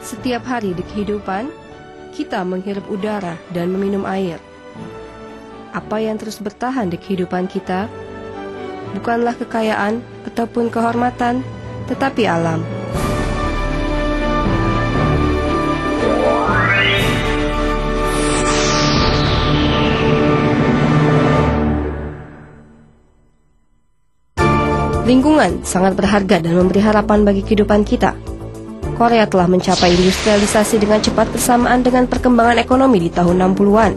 Setiap hari di kehidupan, kita menghirup udara dan meminum air. Apa yang terus bertahan di kehidupan kita bukanlah kekayaan ataupun kehormatan, tetapi alam. Lingkungan sangat berharga dan memberi harapan bagi kehidupan kita. Korea telah mencapai industrialisasi dengan cepat bersamaan dengan perkembangan ekonomi di tahun 60-an.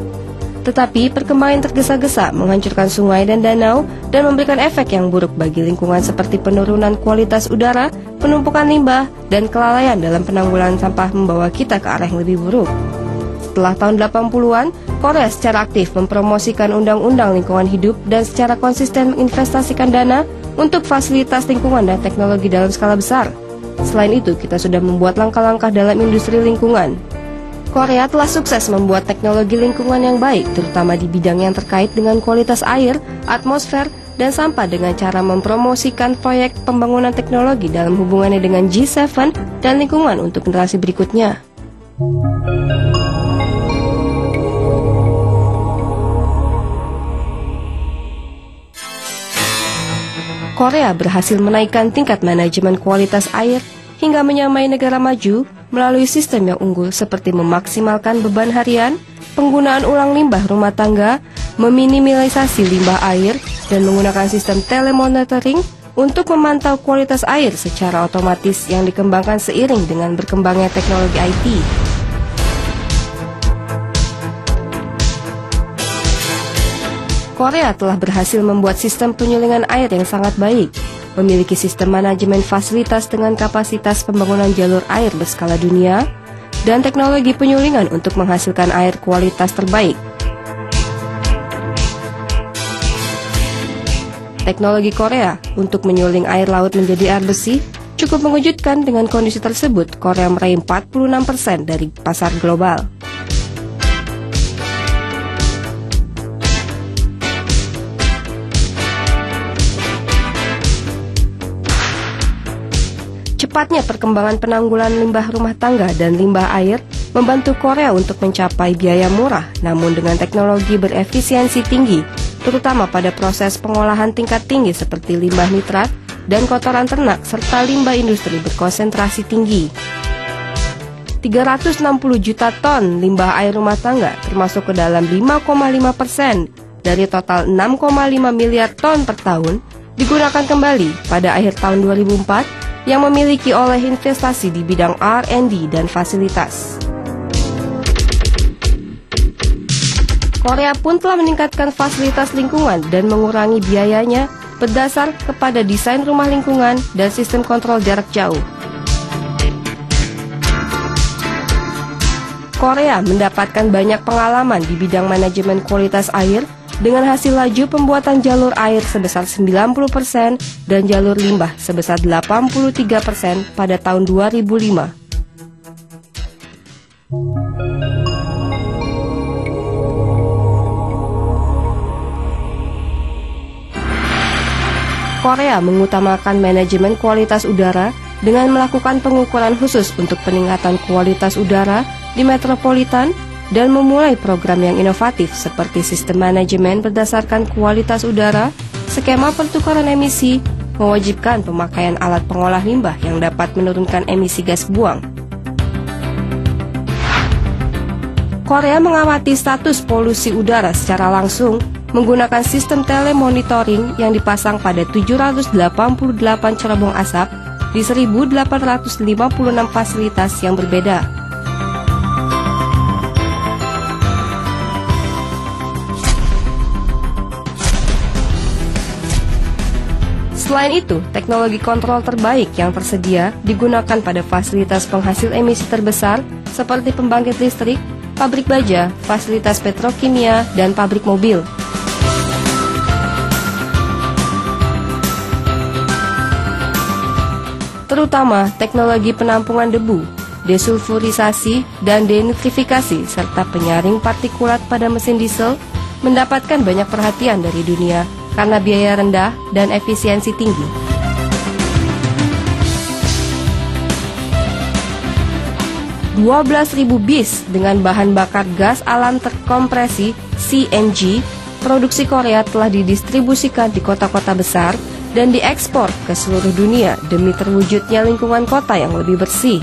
Tetapi perkembangan tergesa-gesa menghancurkan sungai dan danau dan memberikan efek yang buruk bagi lingkungan seperti penurunan kualitas udara, penumpukan limbah, dan kelalaian dalam penanggulangan sampah membawa kita ke arah yang lebih buruk. Setelah tahun 80-an, Korea secara aktif mempromosikan undang-undang lingkungan hidup dan secara konsisten menginvestasikan dana untuk fasilitas lingkungan dan teknologi dalam skala besar. Selain itu, kita sudah membuat langkah-langkah dalam industri lingkungan. Korea telah sukses membuat teknologi lingkungan yang baik, terutama di bidang yang terkait dengan kualitas air, atmosfer, dan sampah dengan cara mempromosikan proyek pembangunan teknologi dalam hubungannya dengan G7 dan lingkungan untuk generasi berikutnya. Korea berhasil menaikkan tingkat manajemen kualitas air hingga menyamai negara maju melalui sistem yang unggul seperti memaksimalkan beban harian, penggunaan ulang limbah rumah tangga, meminimalisasi limbah air, dan menggunakan sistem telemonitoring untuk memantau kualitas air secara otomatis yang dikembangkan seiring dengan berkembangnya teknologi IT. Korea telah berhasil membuat sistem penyulingan air yang sangat baik, memiliki sistem manajemen fasilitas dengan kapasitas pembangunan jalur air berskala dunia, dan teknologi penyulingan untuk menghasilkan air kualitas terbaik. Teknologi Korea untuk menyuling air laut menjadi air bersih cukup mengejutkan. Dengan kondisi tersebut, Korea meraih 46% dari pasar global. Cepatnya perkembangan penanggulangan limbah rumah tangga dan limbah air membantu Korea untuk mencapai biaya murah namun dengan teknologi berefisiensi tinggi, terutama pada proses pengolahan tingkat tinggi seperti limbah nitrat dan kotoran ternak serta limbah industri berkonsentrasi tinggi. 360 juta ton limbah air rumah tangga termasuk ke dalam 5,5% dari total 6,5 miliar ton per tahun digunakan kembali pada akhir tahun 2004 yang memiliki oleh investasi di bidang R&D dan fasilitas. Korea pun telah meningkatkan fasilitas lingkungan dan mengurangi biayanya berdasar kepada desain rumah lingkungan dan sistem kontrol jarak jauh. Korea mendapatkan banyak pengalaman di bidang manajemen kualitas air dengan hasil laju pembuatan jalur air sebesar 90% dan jalur limbah sebesar 83% pada tahun 2005. Korea mengutamakan manajemen kualitas udara dengan melakukan pengukuran khusus untuk peningkatan kualitas udara di metropolitan dan memulai program yang inovatif seperti sistem manajemen berdasarkan kualitas udara, skema pertukaran emisi, mewajibkan pemakaian alat pengolah limbah yang dapat menurunkan emisi gas buang. Korea mengamati status polusi udara secara langsung menggunakan sistem telemonitoring yang dipasang pada 788 cerobong asap di 1.856 fasilitas yang berbeda. Selain itu, teknologi kontrol terbaik yang tersedia digunakan pada fasilitas penghasil emisi terbesar seperti pembangkit listrik, pabrik baja, fasilitas petrokimia, dan pabrik mobil. Terutama teknologi penampungan debu, desulfurisasi, dan denitrifikasi, serta penyaring partikulat pada mesin diesel mendapatkan banyak perhatian dari dunia karena biaya rendah dan efisiensi tinggi. 12.000 bis dengan bahan bakar gas alam terkompresi CNG produksi Korea telah didistribusikan di kota-kota besar dan diekspor ke seluruh dunia demi terwujudnya lingkungan kota yang lebih bersih.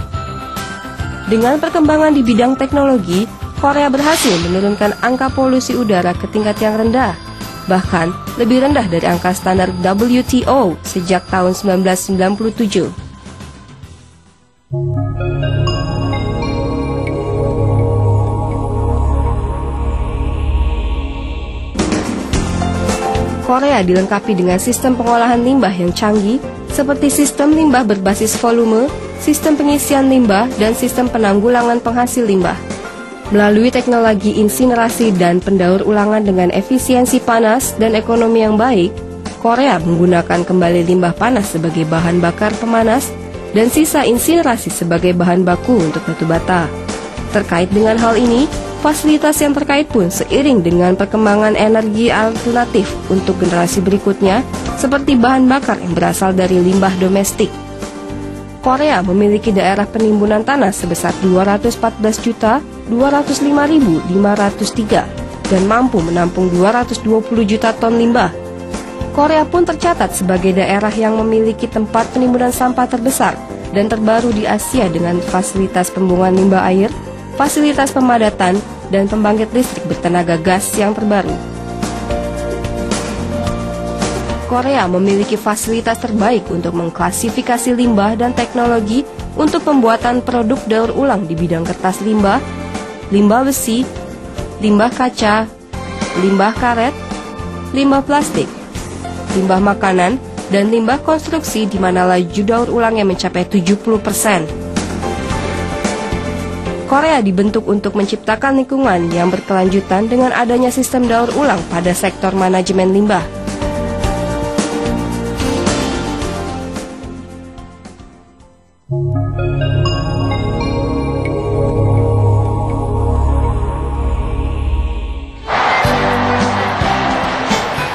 Dengan perkembangan di bidang teknologi, Korea berhasil menurunkan angka polusi udara ke tingkat yang rendah, bahkan lebih rendah dari angka standar WTO sejak tahun 1997. Korea dilengkapi dengan sistem pengolahan limbah yang canggih, seperti sistem limbah berbasis volume, sistem pengisian limbah, dan sistem penanggulangan penghasil limbah. Melalui teknologi insinerasi dan pendaur ulangan dengan efisiensi panas dan ekonomi yang baik, Korea menggunakan kembali limbah panas sebagai bahan bakar pemanas dan sisa insinerasi sebagai bahan baku untuk batu bata. Terkait dengan hal ini, fasilitas yang terkait pun seiring dengan perkembangan energi alternatif untuk generasi berikutnya, seperti bahan bakar yang berasal dari limbah domestik. Korea memiliki daerah penimbunan tanah sebesar 214.205.503 dan mampu menampung 220 juta ton limbah. Korea pun tercatat sebagai daerah yang memiliki tempat penimbunan sampah terbesar dan terbaru di Asia dengan fasilitas pembuangan limbah air, fasilitas pemadatan, dan pembangkit listrik bertenaga gas yang terbaru. Korea memiliki fasilitas terbaik untuk mengklasifikasi limbah dan teknologi untuk pembuatan produk daur ulang di bidang kertas limbah, limbah besi, limbah kaca, limbah karet, limbah plastik, limbah makanan, dan limbah konstruksi di mana laju daur ulangnya mencapai 70%. Korea dibentuk untuk menciptakan lingkungan yang berkelanjutan dengan adanya sistem daur ulang pada sektor manajemen limbah.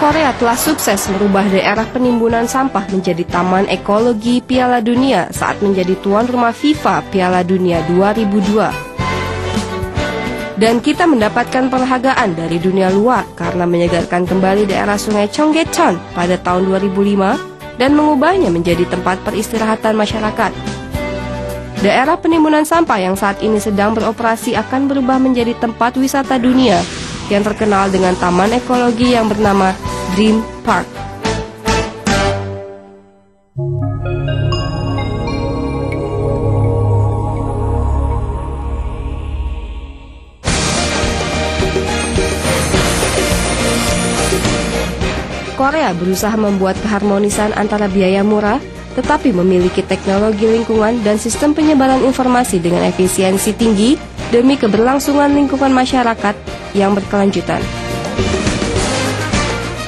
Korea telah sukses merubah daerah penimbunan sampah menjadi taman ekologi Piala Dunia saat menjadi tuan rumah FIFA Piala Dunia 2002. Dan kita mendapatkan penghargaan dari dunia luar karena menyegarkan kembali daerah sungai Cheonggyecheon pada tahun 2005 dan mengubahnya menjadi tempat peristirahatan masyarakat. Daerah penimbunan sampah yang saat ini sedang beroperasi akan berubah menjadi tempat wisata dunia yang terkenal dengan taman ekologi yang bernama Dream Park. Korea berusaha membuat keharmonisan antara biaya murah, tetapi memiliki teknologi lingkungan dan sistem penyebaran informasi dengan efisiensi tinggi demi keberlangsungan lingkungan masyarakat yang berkelanjutan.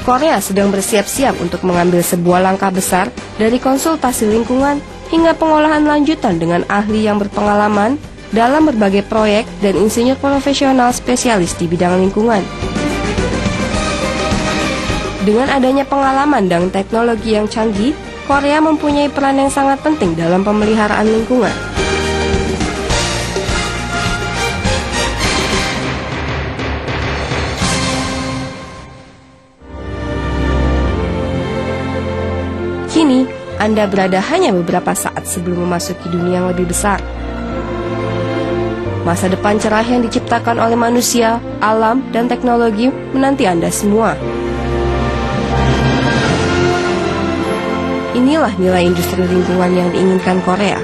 Korea sedang bersiap-siap untuk mengambil sebuah langkah besar dari konsultasi lingkungan hingga pengolahan lanjutan dengan ahli yang berpengalaman dalam berbagai proyek dan insinyur profesional spesialis di bidang lingkungan. Dengan adanya pengalaman dan teknologi yang canggih, Korea mempunyai peran yang sangat penting dalam pemeliharaan lingkungan. Kini, Anda berada hanya beberapa saat sebelum memasuki dunia yang lebih besar. Masa depan cerah yang diciptakan oleh manusia, alam, dan teknologi menanti Anda semua. Inilah nilai industri lingkungan yang diinginkan Korea.